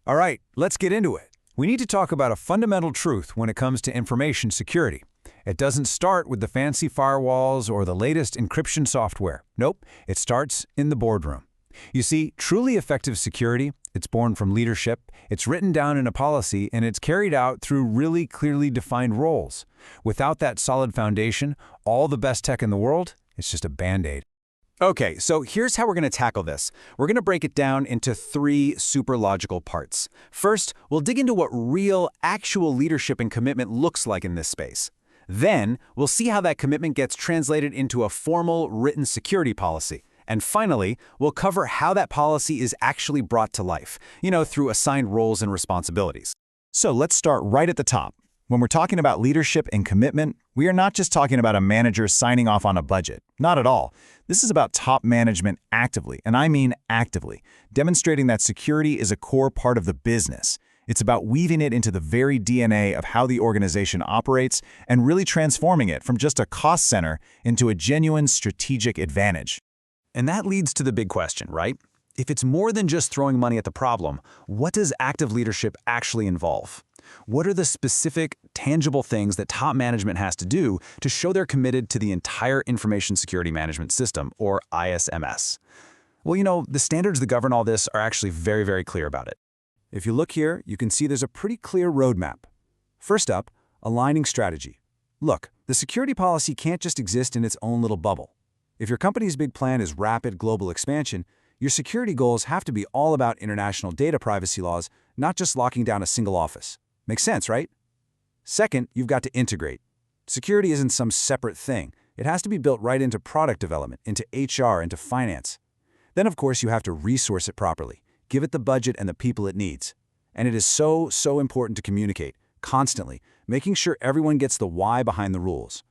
All right, let's get into it. We need to talk about a fundamental truth when it comes to information security. It doesn't start with the fancy firewalls or the latest encryption software. Nope, it starts in the boardroom. You see, truly effective security, it's born from leadership, it's written down in a policy, and it's carried out through really clearly defined roles. Without that solid foundation, all the best tech in the world, it's just a Band-Aid. Okay, so here's how we're going to tackle this. We're going to break it down into 3 super logical parts. First, we'll dig into what real, actual leadership and commitment looks like in this space. Then, we'll see how that commitment gets translated into a formal, written security policy. And finally, we'll cover how that policy is actually brought to life, through assigned roles and responsibilities. So let's start right at the top. When we're talking about leadership and commitment, we are not just talking about a manager signing off on a budget. Not at all. This is about top management actively, and I mean actively, demonstrating that security is a core part of the business. It's about weaving it into the very DNA of how the organization operates and really transforming it from just a cost center into a genuine strategic advantage. And that leads to the big question, right? If it's more than just throwing money at the problem, what does active leadership actually involve? What are the specific, tangible things that top management has to do to show they're committed to the entire Information Security Management System, or ISMS? Well, the standards that govern all this are actually very, very clear about it. If you look here, you can see there's a pretty clear roadmap. First up, aligning strategy. Look, the security policy can't just exist in its own little bubble. If your company's big plan is rapid global expansion, your security goals have to be all about international data privacy laws, not just locking down a single office. Makes sense, right? Second, you've got to integrate. Security isn't some separate thing. It has to be built right into product development, into HR, into finance. Then, of course, you have to resource it properly. Give it the budget and the people it needs. And it is so important to communicate, constantly, making sure everyone gets the why behind the rules.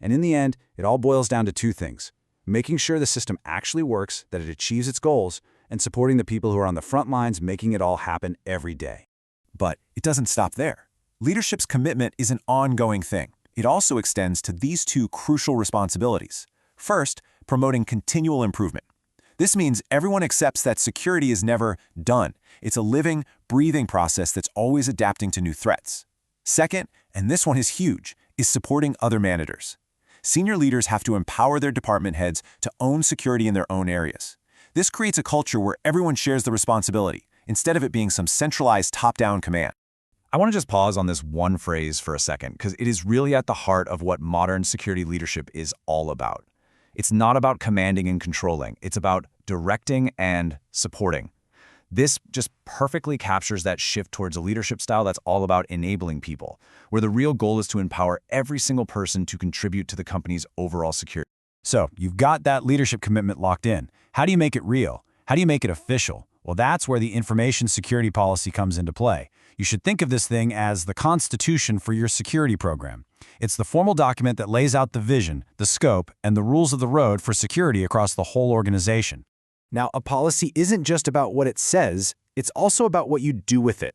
And in the end, it all boils down to 2 things. Making sure the system actually works, that it achieves its goals, and supporting the people who are on the front lines making it all happen every day. But it doesn't stop there. Leadership's commitment is an ongoing thing. It also extends to these 2 crucial responsibilities. First, promoting continual improvement. This means everyone accepts that security is never done. It's a living, breathing process that's always adapting to new threats. Second, and this one is huge, is supporting other managers. Senior leaders have to empower their department heads to own security in their own areas. This creates a culture where everyone shares the responsibility, instead of it being some centralized top-down command. I want to just pause on this one phrase for a second, because it is really at the heart of what modern security leadership is all about. It's not about commanding and controlling. It's about directing and supporting. This just perfectly captures that shift towards a leadership style that's all about enabling people, where the real goal is to empower every single person to contribute to the company's overall security. So, you've got that leadership commitment locked in. How do you make it real? How do you make it official? Well, that's where the information security policy comes into play. You should think of this thing as the constitution for your security program. It's the formal document that lays out the vision, the scope, and the rules of the road for security across the whole organization. Now, a policy isn't just about what it says, it's also about what you do with it.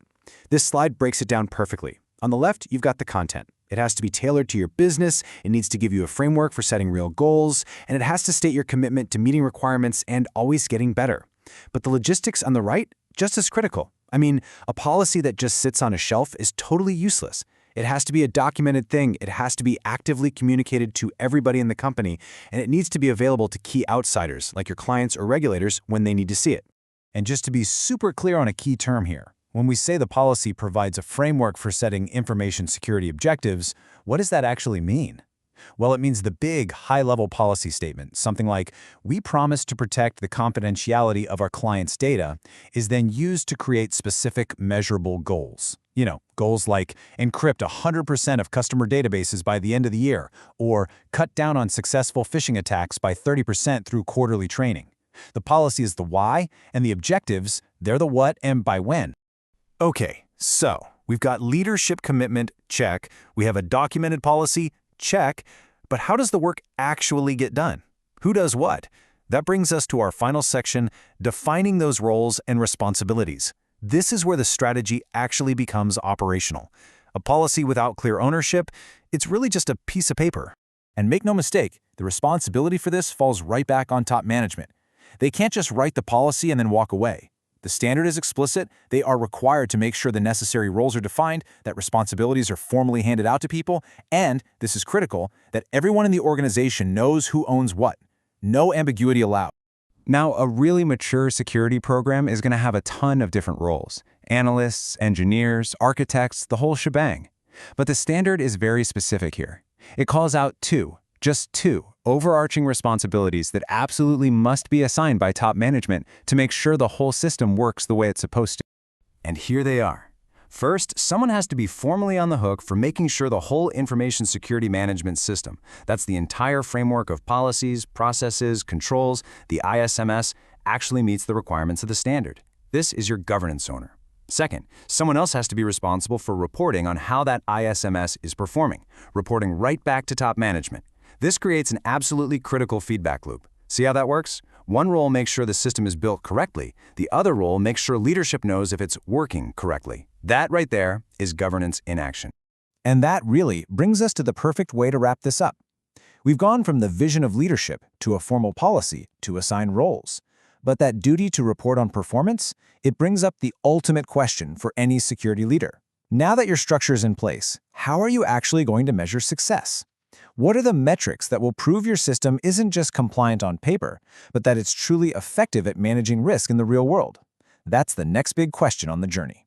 This slide breaks it down perfectly. On the left, you've got the content. It has to be tailored to your business, it needs to give you a framework for setting real goals, and it has to state your commitment to meeting requirements and always getting better. But the logistics on the right, just as critical. A policy that just sits on a shelf is totally useless. It has to be a documented thing, it has to be actively communicated to everybody in the company, and it needs to be available to key outsiders, like your clients or regulators, when they need to see it. And just to be super clear on a key term here, when we say the policy provides a framework for setting information security objectives, what does that actually mean? Well, it means the big, high-level policy statement, something like, we promise to protect the confidentiality of our clients' data, is then used to create specific measurable goals. Goals like encrypt 100% of customer databases by the end of the year, or cut down on successful phishing attacks by 30% through quarterly training. The policy is the why, and the objectives, they're the what and by when. Okay, so we've got leadership commitment, check. We have a documented policy, check. But how does the work actually get done? Who does what? That brings us to our final section, defining those roles and responsibilities. This is where the strategy actually becomes operational. A policy without clear ownership, it's really just a piece of paper. And make no mistake, the responsibility for this falls right back on top management. They can't just write the policy and then walk away. The standard is explicit. They are required to make sure the necessary roles are defined, that responsibilities are formally handed out to people, and, this is critical, that everyone in the organization knows who owns what. No ambiguity allowed. Now, a really mature security program is going to have a ton of different roles: analysts, engineers, architects, the whole shebang. But the standard is very specific here. It calls out just two, overarching responsibilities that absolutely must be assigned by top management to make sure the whole system works the way it's supposed to. And here they are. First, someone has to be formally on the hook for making sure the whole information security management system, that's the entire framework of policies, processes, controls, the ISMS, actually meets the requirements of the standard. This is your governance owner. Second, someone else has to be responsible for reporting on how that ISMS is performing, reporting right back to top management. This creates an absolutely critical feedback loop. See how that works? One role makes sure the system is built correctly. The other role makes sure leadership knows if it's working correctly. That right there is governance in action. And that really brings us to the perfect way to wrap this up. We've gone from the vision of leadership to a formal policy to assign roles. But that duty to report on performance, it brings up the ultimate question for any security leader. Now that your structure is in place, how are you actually going to measure success? What are the metrics that will prove your system isn't just compliant on paper, but that it's truly effective at managing risk in the real world? That's the next big question on the journey.